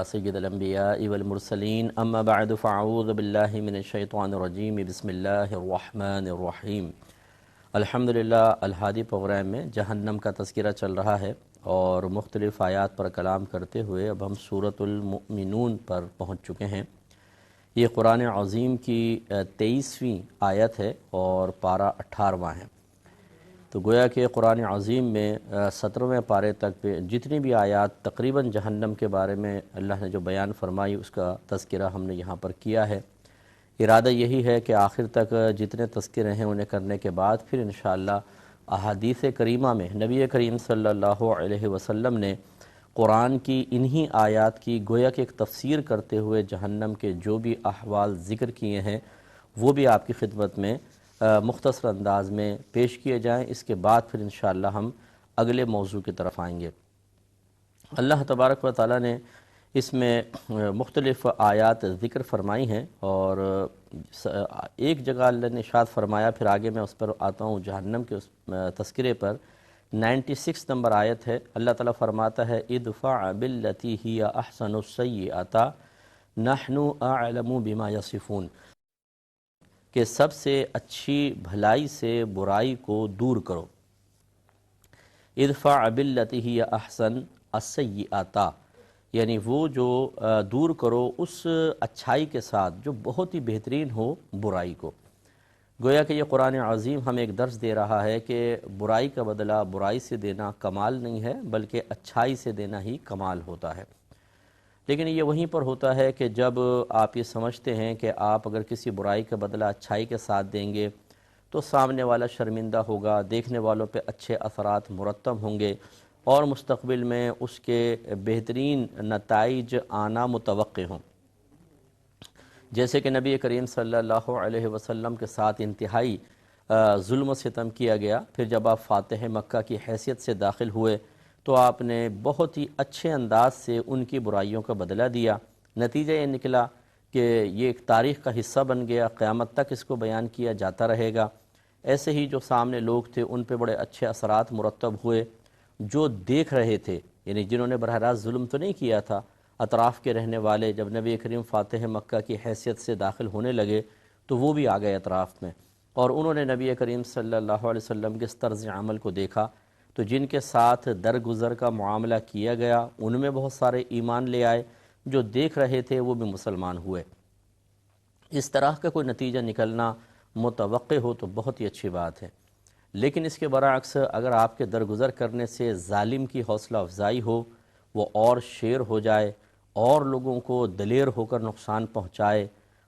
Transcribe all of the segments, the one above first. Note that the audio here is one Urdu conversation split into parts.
سید الانبیاء والمرسلین اما بعد فاعوذ باللہ من الشیطان الرجیم بسم اللہ الرحمن الرحیم۔ الحمدللہ الہادی پروگرام میں جہنم کا تذکرہ چل رہا ہے اور مختلف آیات پر کلام کرتے ہوئے اب ہم سورۃ المؤمنون پر پہنچ چکے ہیں۔ یہ قرآن عظیم کی 23ویں آیت ہے اور پارہ 18واں ہے۔ تو گویا کہ قرآن عظیم میں 17ویں پارے تک جتنی بھی آیات تقریباً جہنم کے بارے میں اللہ نے جو بیان فرمائی اس کا تذکرہ ہم نے یہاں پر کیا ہے۔ ارادہ یہی ہے کہ آخر تک جتنے تذکرے ہیں انہیں کرنے کے بعد پھر انشاءاللہ احادیث کریمہ میں نبی کریم صلی اللہ علیہ وسلم نے قرآن کی انہی آیات کی گویا کہ ایک تفسیر کرتے ہوئے جہنم کے جو بھی احوال ذکر کیے ہیں وہ بھی آپ کی خدمت میں مختصر انداز میں پیش کیے جائیں۔ اس کے بعد پھر انشاءاللہ ہم اگلے موضوع کی طرف آئیں گے۔ اللہ تبارک و تعالیٰ نے اس میں مختلف آیات ذکر فرمائی ہیں اور ایک جگہ اللہ نے ارشاد فرمایا، پھر آگے میں اس پر آتا ہوں جہنم کے اس تذکرے پر۔ 96 نمبر آیت ہے، اللہ تعالیٰ فرماتا ہے ادفع باللتی ہی احسن السیئۃ نحن اعلم بما یصفون، کہ سب سے اچھی بھلائی سے برائی کو دور کرو۔ ادفع باللتی ہی احسن السیئۃ، یعنی وہ جو دور کرو اس اچھائی کے ساتھ جو بہت ہی بہترین ہو برائی کو۔ گویا کہ یہ قرآن عظیم ہمیں ایک درس دے رہا ہے کہ برائی کا بدلہ برائی سے دینا کمال نہیں ہے بلکہ اچھائی سے دینا ہی کمال ہوتا ہے۔ لیکن یہ وہیں پر ہوتا ہے کہ جب آپ یہ سمجھتے ہیں کہ آپ اگر کسی برائی کا بدلہ اچھائی کے ساتھ دیں گے تو سامنے والا شرمندہ ہوگا، دیکھنے والوں پہ اچھے اثرات مرتب ہوں گے اور مستقبل میں اس کے بہترین نتائج آنا متوقع ہوں۔ جیسے کہ نبی کریم صلی اللہ علیہ وسلم کے ساتھ انتہائی ظلم و ستم کیا گیا، پھر جب آپ فاتح مکہ کی حیثیت سے داخل ہوئے تو آپ نے بہت ہی اچھے انداز سے ان کی برائیوں کا بدلہ دیا۔ نتیجہ یہ نکلا کہ یہ ایک تاریخ کا حصہ بن گیا، قیامت تک اس کو بیان کیا جاتا رہے گا۔ ایسے ہی جو سامنے لوگ تھے ان پہ بڑے اچھے اثرات مرتب ہوئے، جو دیکھ رہے تھے یعنی جنہوں نے براہ راست ظلم تو نہیں کیا تھا، اطراف کے رہنے والے جب نبی کریم فاتح مکہ کی حیثیت سے داخل ہونے لگے تو وہ بھی آ گئے اطراف میں، اور انہوں نے نبی کریم صلی اللہ علیہ وسلم کے اس طرز عمل کو دیکھا تو جن کے ساتھ درگزر کا معاملہ کیا گیا ان میں بہت سارے ایمان لے آئے، جو دیکھ رہے تھے وہ بھی مسلمان ہوئے۔ اس طرح کا کوئی نتیجہ نکلنا متوقع ہو تو بہت ہی اچھی بات ہے، لیکن اس کے برعکس اگر آپ کے درگزر کرنے سے ظالم کی حوصلہ افزائی ہو، وہ اور شیر ہو جائے اور لوگوں کو دلیر ہو کر نقصان پہنچائے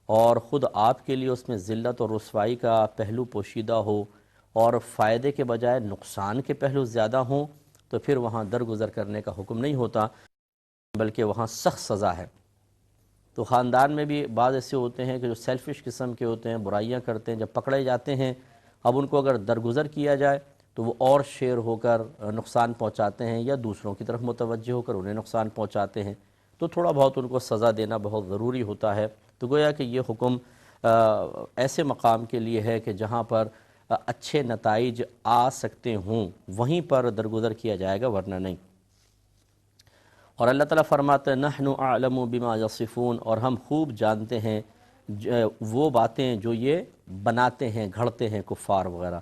اور خود آپ کے لیے اس میں ذلت اور رسوائی کا پہلو پوشیدہ ہو اور فائدے کے بجائے نقصان کے پہلو زیادہ ہوں، تو پھر وہاں درگزر کرنے کا حکم نہیں ہوتا بلکہ وہاں سخت سزا ہے۔ تو خاندان میں بھی بعض ایسے ہوتے ہیں کہ جو سیلفش قسم کے ہوتے ہیں، برائیاں کرتے ہیں، جب پکڑے جاتے ہیں اب ان کو اگر درگزر کیا جائے تو وہ اور شیر ہو کر نقصان پہنچاتے ہیں یا دوسروں کی طرف متوجہ ہو کر انہیں نقصان پہنچاتے ہیں، تو تھوڑا بہت ان کو سزا دینا بہت ضروری ہوتا ہے۔ تو گویا کہ یہ حکم ایسے مقام کے لیے ہے کہ جہاں پر اچھے نتائج آ سکتے ہوں وہیں پر درگزر کیا جائے گا، ورنہ نہیں۔ اور اللہ تعالیٰ فرماتا ہے نحن اعلم بما یصفون، اور ہم خوب جانتے ہیں وہ باتیں جو یہ بناتے ہیں گھڑتے ہیں کفار وغیرہ۔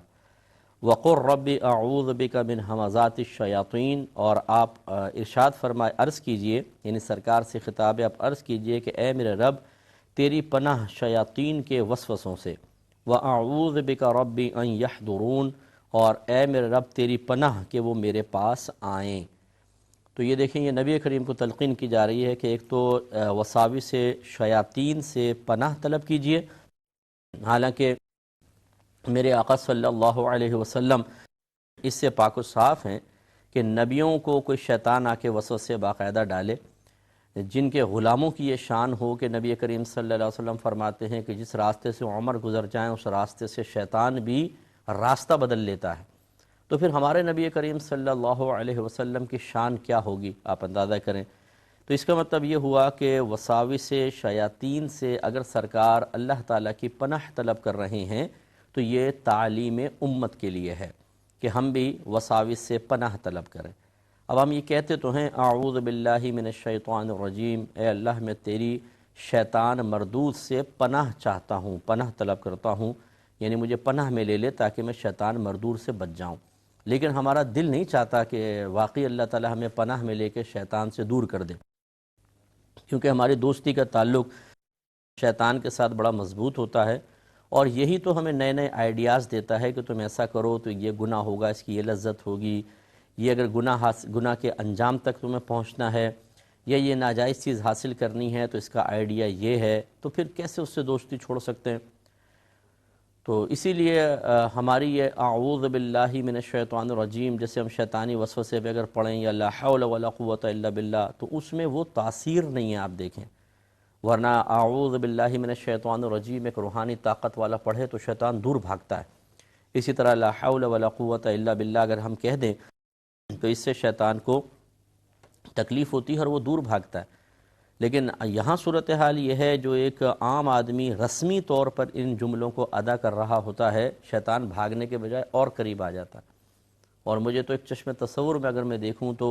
وقر رب اعوذ بک من ہمزات الشیاطین، اور آپ ارشاد فرمائے عرض کیجئے، یعنی سرکار سے خطاب ہے، آپ عرض کیجئے کہ اے میرے رب تیری پناہ شیاطین کے وسوسوں سے۔ واعوذ بک رب ان یحضرون، اور اے میرے رب تیری پناہ کہ وہ میرے پاس آئیں۔ تو یہ دیکھیں یہ نبی کریم کو تلقین کی جا رہی ہے کہ ایک تو وساوس شیاطین سے پناہ طلب کیجئے، حالانکہ میرے آقا صلی اللہ علیہ وسلم اس سے پاک و صاف ہیں کہ نبیوں کو کوئی شیطان آ کے وسوسے باقاعدہ ڈالے، جن کے غلاموں کی یہ شان ہو کہ نبی کریم صلی اللہ علیہ وسلم فرماتے ہیں کہ جس راستے سے عمر گزر جائیں اس راستے سے شیطان بھی راستہ بدل لیتا ہے۔ تو پھر ہمارے نبی کریم صلی اللہ علیہ وسلم کی شان کیا ہوگی آپ اندازہ کریں۔ تو اس کا مطلب یہ ہوا کہ وساوس شیاطین سے اگر سرکار اللہ تعالیٰ کی پناہ طلب کر رہے ہیں تو یہ تعلیم امت کے لیے ہے کہ ہم بھی وساوس سے پناہ طلب کریں۔ اب ہم یہ کہتے تو ہیں اعوذ باللہ من الشیطان الرجیم، اے اللہ میں تیری شیطان مردود سے پناہ چاہتا ہوں، پناہ طلب کرتا ہوں، یعنی مجھے پناہ میں لے لے تاکہ میں شیطان مردود سے بچ جاؤں۔ لیکن ہمارا دل نہیں چاہتا کہ واقعی اللہ تعالی ہمیں پناہ میں لے کے شیطان سے دور کر دے، کیونکہ ہماری دوستی کا تعلق شیطان کے ساتھ بڑا مضبوط ہوتا ہے، اور یہی تو ہمیں نئے نئے آئیڈیاز دیتا ہے کہ تم ایسا کرو تو یہ گناہ ہوگا، اس کی یہ لذت ہوگی، یہ اگر گناہ کے انجام تک تمہیں پہنچنا ہے یا یہ ناجائز چیز حاصل کرنی ہے تو اس کا آئیڈیا یہ ہے، تو پھر کیسے اس سے دوستی چھوڑ سکتے ہیں؟ تو اسی لیے ہماری یہ اعوذ باللہ من الشیطان الرجیم، جیسے ہم شیطانی وسوسے پہ اگر پڑھیں یا لا حول ولا قوت الا باللہ، تو اس میں وہ تاثیر نہیں ہے، آپ دیکھیں۔ ورنہ اعوذ باللہ من الشیطان الرجیم ایک روحانی طاقت والا پڑھے تو شیطان دور بھاگتا ہے۔ اسی طرح لا حول ولا قوت الا باللہ اگر ہم کہہ دیں تو اس سے شیطان کو تکلیف ہوتی ہے اور وہ دور بھاگتا ہے۔ لیکن یہاں صورتحال یہ ہے، جو ایک عام آدمی رسمی طور پر ان جملوں کو ادا کر رہا ہوتا ہے، شیطان بھاگنے کے بجائے اور قریب آ جاتا ہے۔ اور مجھے تو ایک چشم تصور میں اگر میں دیکھوں تو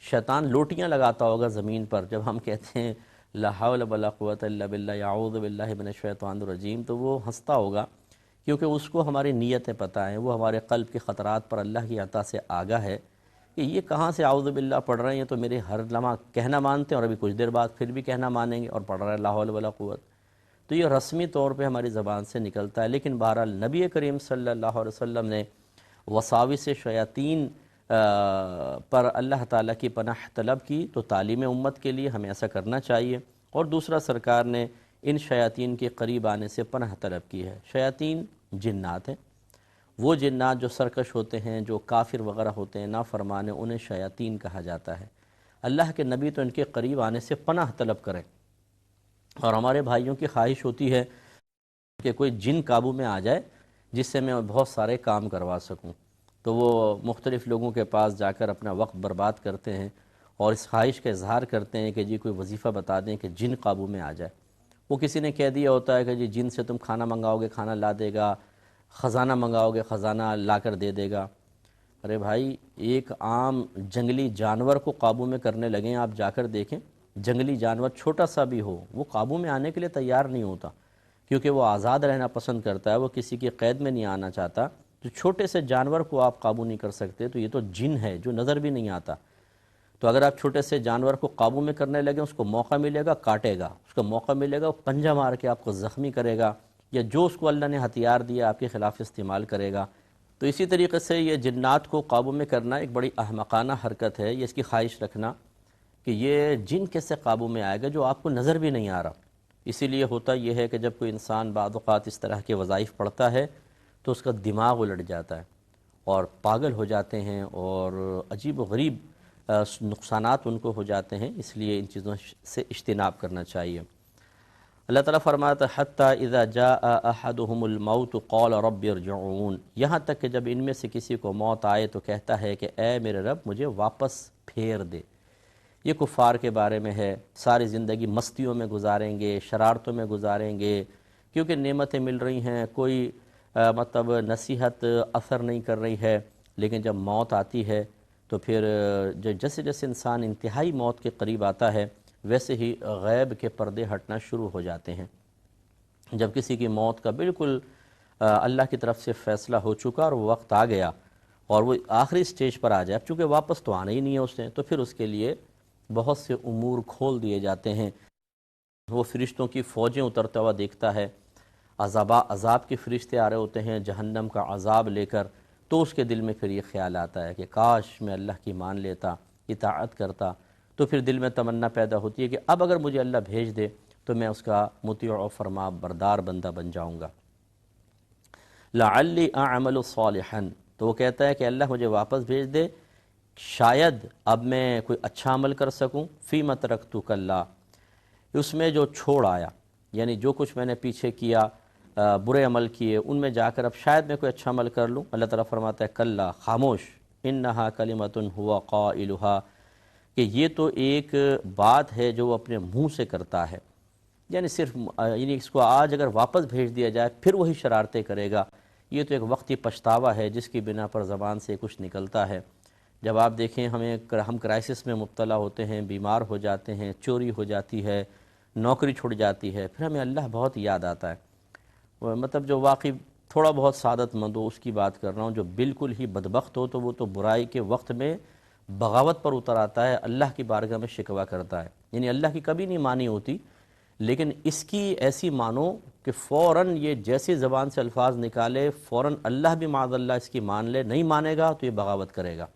شیطان لوٹیاں لگاتا ہوگا زمین پر جب ہم کہتے ہیں لا حول ولا قوت الا باللہ اعوذ باللہ من الشیطان الرجیم، تو وہ ہنستا ہوگا، کیونکہ اس کو ہماری نیتیں پتہ ہیں، وہ ہمارے قلب کے خطرات پر اللہ کی عطا سے آگاہ ہے کہ یہ کہاں سے اعوذ باللہ پڑھ رہے ہیں، تو میرے ہر لمحہ کہنا مانتے ہیں اور ابھی کچھ دیر بعد پھر بھی کہنا مانیں گے اور پڑھ رہے ہیں لا حول ولا قوت۔ تو یہ رسمی طور پہ ہماری زبان سے نکلتا ہے، لیکن بہرحال نبی کریم صلی اللہ علیہ وسلم نے وساوس شیاطین پر اللہ تعالیٰ کی پناہ طلب کی، تو تعلیم امت کے لیے ہمیں ایسا کرنا چاہیے۔ اور دوسرا، سرکار نے ان شیاطین کے قریب آنے سے پناہ طلب کی ہے۔ شیاطین جنات ہیں، وہ جنات جو سرکش ہوتے ہیں، جو کافر وغیرہ ہوتے ہیں، نافرمان ہیں، انہیں شیاطین کہا جاتا ہے۔ اللہ کے نبی تو ان کے قریب آنے سے پناہ طلب کریں، اور ہمارے بھائیوں کی خواہش ہوتی ہے کہ کوئی جن قابو میں آ جائے جس سے میں بہت سارے کام کروا سکوں، تو وہ مختلف لوگوں کے پاس جا کر اپنا وقت برباد کرتے ہیں اور اس خواہش کا اظہار کرتے ہیں کہ جی کوئی وظیفہ بتا دیں کہ جن قابو میں آ جائے۔ وہ کسی نے کہہ دیا ہوتا ہے کہ جی جن سے تم کھانا منگاؤ گے کھانا لا دے گا، خزانہ منگاؤ گے خزانہ لا کر دے دے گا۔ ارے بھائی، ایک عام جنگلی جانور کو قابو میں کرنے لگیں، آپ جا کر دیکھیں، جنگلی جانور چھوٹا سا بھی ہو وہ قابو میں آنے کے لیے تیار نہیں ہوتا، کیونکہ وہ آزاد رہنا پسند کرتا ہے، وہ کسی کی قید میں نہیں آنا چاہتا۔ تو چھوٹے سے جانور کو آپ قابو نہیں کر سکتے، تو یہ تو جن ہے جو نظر بھی نہیں آتا۔ تو اگر آپ چھوٹے سے جانور کو قابو میں کرنے لگیں، اس کو موقع ملے گا کاٹے گا، اس کو موقع ملے گا وہ پنجہ مار کے آپ کو زخمی کرے گا، یا جو اس کو اللہ نے ہتھیار دیا آپ کے خلاف استعمال کرے گا۔ تو اسی طریقے سے یہ جنات کو قابو میں کرنا ایک بڑی احمقانہ حرکت ہے، یہ اس کی خواہش رکھنا کہ یہ جن کیسے قابو میں آئے گا جو آپ کو نظر بھی نہیں آ رہا۔ اسی لیے ہوتا یہ ہے کہ جب کوئی انسان بعض اوقات اس طرح کے وظائف پڑھتا ہے تو اس کا دماغ الٹ جاتا ہے اور پاگل ہو جاتے ہیں، اور عجیب و غریب نقصانات ان کو ہو جاتے ہیں۔ اس لیے ان چیزوں سے اجتناب کرنا چاہیے۔ اللہ تعالیٰ فرماتا ہے حتیٰ اذا جاء احدهم الموت قال رب ارجعون، یہاں تک کہ جب ان میں سے کسی کو موت آئے تو کہتا ہے کہ اے میرے رب مجھے واپس پھیر دے۔ یہ کفار کے بارے میں ہے، ساری زندگی مستیوں میں گزاریں گے، شرارتوں میں گزاریں گے، کیونکہ نعمتیں مل رہی ہیں، کوئی مطلب نصیحت اثر نہیں کر رہی ہے، لیکن جب موت آتی ہے تو پھر جیسے جیسے انسان انتہائی موت کے قریب آتا ہے ویسے ہی غیب کے پردے ہٹنا شروع ہو جاتے ہیں۔ جب کسی کی موت کا بالکل اللہ کی طرف سے فیصلہ ہو چکا اور وہ وقت آ گیا اور وہ آخری سٹیج پر آ جائے، چونکہ واپس تو آنا ہی نہیں ہے اس نے، تو پھر اس کے لیے بہت سے امور کھول دیے جاتے ہیں۔ وہ فرشتوں کی فوجیں اترتا ہوا دیکھتا ہے، عذاب کے فرشتے آ رہے ہوتے ہیں جہنم کا عذاب لے کر، تو اس کے دل میں پھر یہ خیال آتا ہے کہ کاش میں اللہ کی مان لیتا، اطاعت کرتا۔ تو پھر دل میں تمنا پیدا ہوتی ہے کہ اب اگر مجھے اللہ بھیج دے تو میں اس کا مطیع و فرما بردار بندہ بن جاؤں گا۔ لعلی اعمل صالحا، تو وہ کہتا ہے کہ اللہ مجھے واپس بھیج دے، شاید اب میں کوئی اچھا عمل کر سکوں، فیما ترکتک اللہ، اس میں جو چھوڑ آیا، یعنی جو کچھ میں نے پیچھے کیا، برے عمل کیے، ان میں جا کر اب شاید میں کوئی اچھا عمل کر لوں۔ اللہ تعالیٰ فرماتا ہے کلا، خاموش، انہا کلمۃ ہوا قائلہا، کہ یہ تو ایک بات ہے جو وہ اپنے منہ سے کرتا ہے، یعنی صرف یعنی اس کو آج اگر واپس بھیج دیا جائے پھر وہی شرارتیں کرے گا، یہ تو ایک وقتی پچھتاوا ہے جس کی بنا پر زبان سے کچھ نکلتا ہے۔ جب آپ دیکھیں ہم کرائسس میں مبتلا ہوتے ہیں، بیمار ہو جاتے ہیں، چوری ہو جاتی ہے، نوکری چھوٹ جاتی ہے، پھر ہمیں اللہ بہت یاد آتا ہے۔ مطلب جو واقعی تھوڑا بہت سعادت مند ہو اس کی بات کر رہا ہوں، جو بالکل ہی بدبخت ہو تو وہ تو برائی کے وقت میں بغاوت پر اتر آتا ہے، اللہ کی بارگاہ میں شکوہ کرتا ہے، یعنی اللہ کی کبھی نہیں مانی ہوتی، لیکن اس کی ایسی مانو کہ فوراً یہ جیسی زبان سے الفاظ نکالے فوراً اللہ بھی معاذ اللہ اس کی مان لے، نہیں مانے گا تو یہ بغاوت کرے گا۔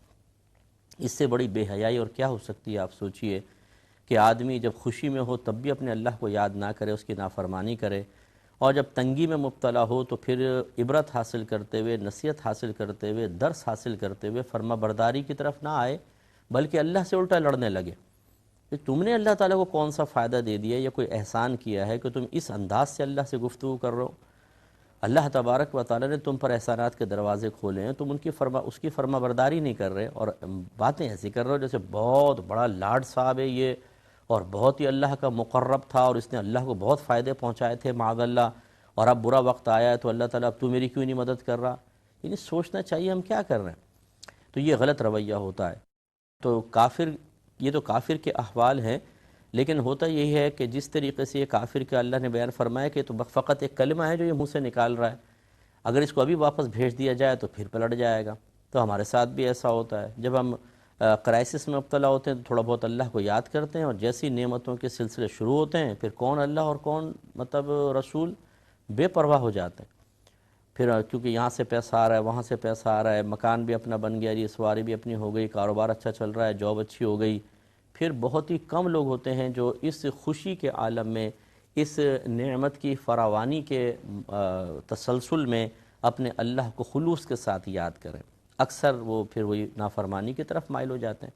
اس سے بڑی بے حیائی اور کیا ہو سکتی ہے؟ آپ سوچئے کہ آدمی جب خوشی میں ہو تب بھی اپنے اللہ کو یاد نہ کرے، اس کی نافرمانی کرے، اور جب تنگی میں مبتلا ہو تو پھر عبرت حاصل کرتے ہوئے، نصیحت حاصل کرتے ہوئے، درس حاصل کرتے ہوئے فرما برداری کی طرف نہ آئے بلکہ اللہ سے الٹا لڑنے لگے کہ تم نے اللہ تعالیٰ کو کون سا فائدہ دے دیا یا کوئی احسان کیا ہے کہ تم اس انداز سے اللہ سے گفتگو کر رہے ہو؟ اللہ تبارک و تعالیٰ نے تم پر احسانات کے دروازے کھولے ہیں، تم اس کی فرما برداری نہیں کر رہے اور باتیں ایسی کر رہے ہو جیسے بہت بڑا لاڈ صاحب ہے یہ، اور بہت ہی اللہ کا مقرب تھا اور اس نے اللہ کو بہت فائدے پہنچائے تھے معاذ اللہ، اور اب برا وقت آیا ہے تو اللہ تعالیٰ اب تو میری کیوں نہیں مدد کر رہا؟ یعنی سوچنا چاہیے ہم کیا کر رہے ہیں۔ تو یہ غلط رویہ ہوتا ہے۔ تو یہ تو کافر کے احوال ہیں، لیکن ہوتا یہی ہے کہ جس طریقے سے یہ کافر کا اللہ نے بیان فرمایا کہ تو فقط ایک کلمہ ہے جو یہ منہ سے نکال رہا ہے، اگر اس کو ابھی واپس بھیج دیا جائے تو پھر پلٹ جائے گا۔ تو ہمارے ساتھ بھی ایسا ہوتا ہے، جب ہم کرائسس میں مبتلا ہوتے ہیں تو تھوڑا بہت اللہ کو یاد کرتے ہیں، اور جیسی نعمتوں کے سلسلے شروع ہوتے ہیں پھر کون اللہ اور کون رسول بے پرواہ ہو جاتے ہیں۔ پھر کیونکہ یہاں سے پیسہ آ رہا ہے، وہاں سے پیسہ آ رہا ہے، مکان بھی اپنا بن گیا، یہ سواری بھی اپنی ہو گئی، کاروبار اچھا چل رہا ہے، جاب اچھی ہو گئی، پھر بہت ہی کم لوگ ہوتے ہیں جو اس خوشی کے عالم میں، اس نعمت کی فراوانی کے تسلسل میں اپنے اللہ کو خلوص کے ساتھ یاد کریں۔ اکثر وہ پھر وہی نافرمانی کی طرف مائل ہو جاتے ہیں۔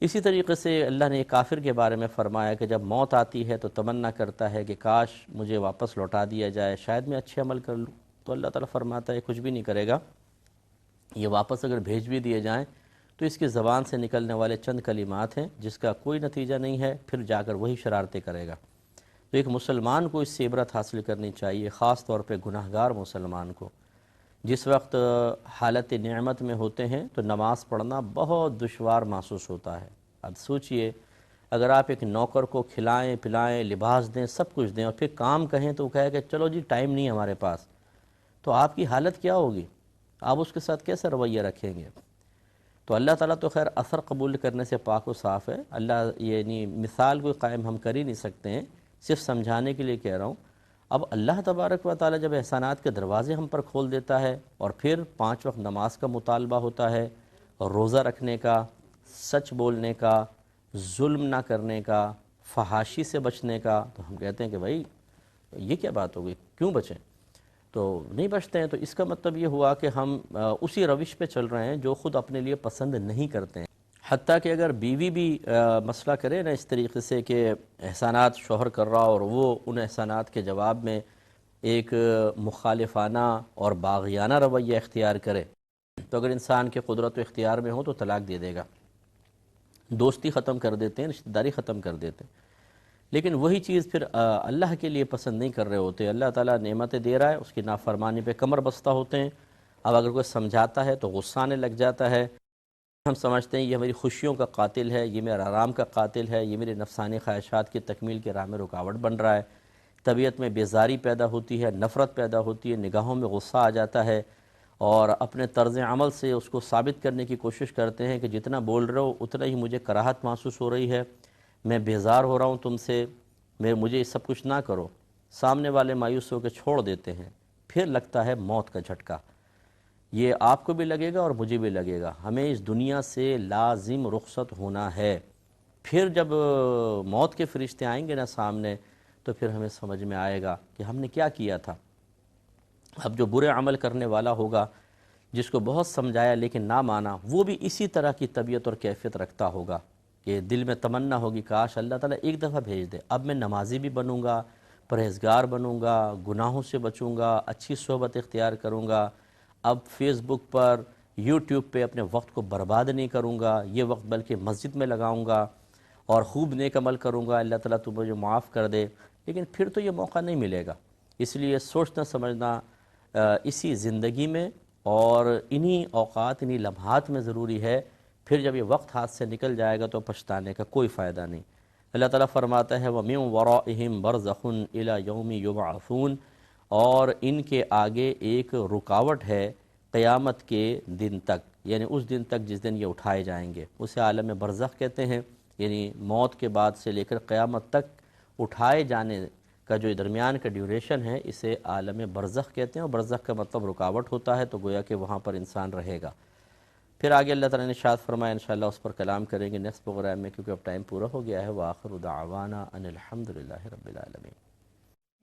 اسی طریقے سے اللہ نے ایک کافر کے بارے میں فرمایا کہ جب موت آتی ہے تو تمنا کرتا ہے کہ کاش مجھے واپس لوٹا دیا جائے، شاید میں اچھے عمل کر لوں، تو اللہ تعالیٰ فرماتا ہے کچھ بھی نہیں کرے گا، یہ واپس اگر بھیج بھی دیے جائیں تو اس کی زبان سے نکلنے والے چند کلمات ہیں جس کا کوئی نتیجہ نہیں ہے، پھر جا کر وہی شرارتیں کرے گا۔ تو ایک مسلمان کو اس سے عبرت حاصل کرنی چاہیے، خاص طور پہ گناہگار مسلمان کو۔ جس وقت حالت نعمت میں ہوتے ہیں تو نماز پڑھنا بہت دشوار محسوس ہوتا ہے۔ اب سوچئے اگر آپ ایک نوکر کو کھلائیں پلائیں، لباس دیں، سب کچھ دیں، اور پھر کام کہیں تو وہ کہے کہ چلو جی ٹائم نہیں ہے ہمارے پاس، تو آپ کی حالت کیا ہوگی؟ آپ اس کے ساتھ کیسے رویہ رکھیں گے؟ تو اللہ تعالیٰ تو خیر اثر قبول کرنے سے پاک و صاف ہے، اللہ یعنی مثال کوئی قائم ہم کر ہی نہیں سکتے ہیں، صرف سمجھانے کے لیے کہہ رہا ہوں۔ اب اللہ تبارک و تعالیٰ جب احسانات کے دروازے ہم پر کھول دیتا ہے اور پھر 5 وقت نماز کا مطالبہ ہوتا ہے، اور روزہ رکھنے کا، سچ بولنے کا، ظلم نہ کرنے کا، فحاشی سے بچنے کا، تو ہم کہتے ہیں کہ بھائی یہ کیا بات ہو گئی، کیوں بچیں؟ تو نہیں بچتے ہیں، تو اس کا مطلب یہ ہوا کہ ہم اسی روش پہ چل رہے ہیں جو خود اپنے لیے پسند نہیں کرتے ہیں۔ حتیٰ کہ اگر بیوی بھی مسئلہ کرے نا اس طریقے سے کہ احسانات شوہر کر رہا اور وہ ان احسانات کے جواب میں ایک مخالفانہ اور باغیانہ رویہ اختیار کرے، تو اگر انسان کے قدرت و اختیار میں ہو تو طلاق دے دے گا، دوستی ختم کر دیتے ہیں، رشتہ داری ختم کر دیتے ہیں۔ لیکن وہی چیز پھر اللہ کے لیے پسند نہیں کر رہے ہوتے، اللہ تعالیٰ نعمتیں دے رہا ہے، اس کی نافرمانی پہ کمر بستہ ہوتے ہیں۔ اب اگر کوئی سمجھاتا ہے تو غصہ آنے لگ جاتا ہے، ہم سمجھتے ہیں یہ میری خوشیوں کا قاتل ہے، یہ میرا آرام کا قاتل ہے، یہ میرے نفسانی خواہشات کی تکمیل کے راہ میں رکاوٹ بن رہا ہے، طبیعت میں بیزاری پیدا ہوتی ہے، نفرت پیدا ہوتی ہے، نگاہوں میں غصہ آ جاتا ہے، اور اپنے طرز عمل سے اس کو ثابت کرنے کی کوشش کرتے ہیں کہ جتنا بول رہے ہو اتنا ہی مجھے کراہت محسوس ہو رہی ہے، میں بیزار ہو رہا ہوں تم سے، مجھے یہ سب کچھ نہ کرو۔ سامنے والے مایوس ہو کے چھوڑ دیتے ہیں، پھر لگتا ہے موت کا جھٹکا، یہ آپ کو بھی لگے گا اور مجھے بھی لگے گا، ہمیں اس دنیا سے لازم رخصت ہونا ہے۔ پھر جب موت کے فرشتے آئیں گے نا سامنے تو پھر ہمیں سمجھ میں آئے گا کہ ہم نے کیا کیا تھا۔ اب جو برے عمل کرنے والا ہوگا، جس کو بہت سمجھایا لیکن نہ مانا، وہ بھی اسی طرح کی طبیعت اور کیفیت رکھتا ہوگا کہ دل میں تمنا ہوگی کاش اللہ تعالیٰ ایک دفعہ بھیج دے، اب میں نمازی بھی بنوں گا، پرہیزگار بنوں گا، گناہوں سے بچوں گا، اچھی صحبت اختیار کروں گا، اب فیس بک پر یوٹیوب پہ اپنے وقت کو برباد نہیں کروں گا، یہ وقت بلکہ مسجد میں لگاؤں گا اور خوب نیک عمل کروں گا، اللہ تعالیٰ تو مجھے معاف کر دے۔ لیکن پھر تو یہ موقع نہیں ملے گا، اس لیے سوچنا سمجھنا اسی زندگی میں اور انہی اوقات انہی لمحات میں ضروری ہے پھر جب یہ وقت ہاتھ سے نکل جائے گا تو پچھتانے کا کوئی فائدہ نہیں۔ اللہ تعالیٰ فرماتا ہے وَمِن وَرَائِهِمْ بَرْزَخٌ إِلَى يَوْمِ يُبْعَثُونَ، اور ان کے آگے ایک رکاوٹ ہے قیامت کے دن تک، یعنی اس دن تک جس دن یہ اٹھائے جائیں گے، اسے عالم برزخ کہتے ہیں، یعنی موت کے بعد سے لے کر قیامت تک اٹھائے جانے کا جو درمیان کا ڈیوریشن ہے اسے عالم برزخ کہتے ہیں، اور برزخ کا مطلب رکاوٹ ہوتا ہے، تو گویا کہ وہاں پر انسان رہے گا۔ پھر آگے اللہ تعالیٰ نے ارشاد فرمایا، انشاءاللہ اس پر کلام کریں گے نیکسٹ پروگرام میں، کیونکہ اب ٹائم پورا ہو گیا ہے۔ وآخر دعوانا ان الحمد للہ رب العالمین۔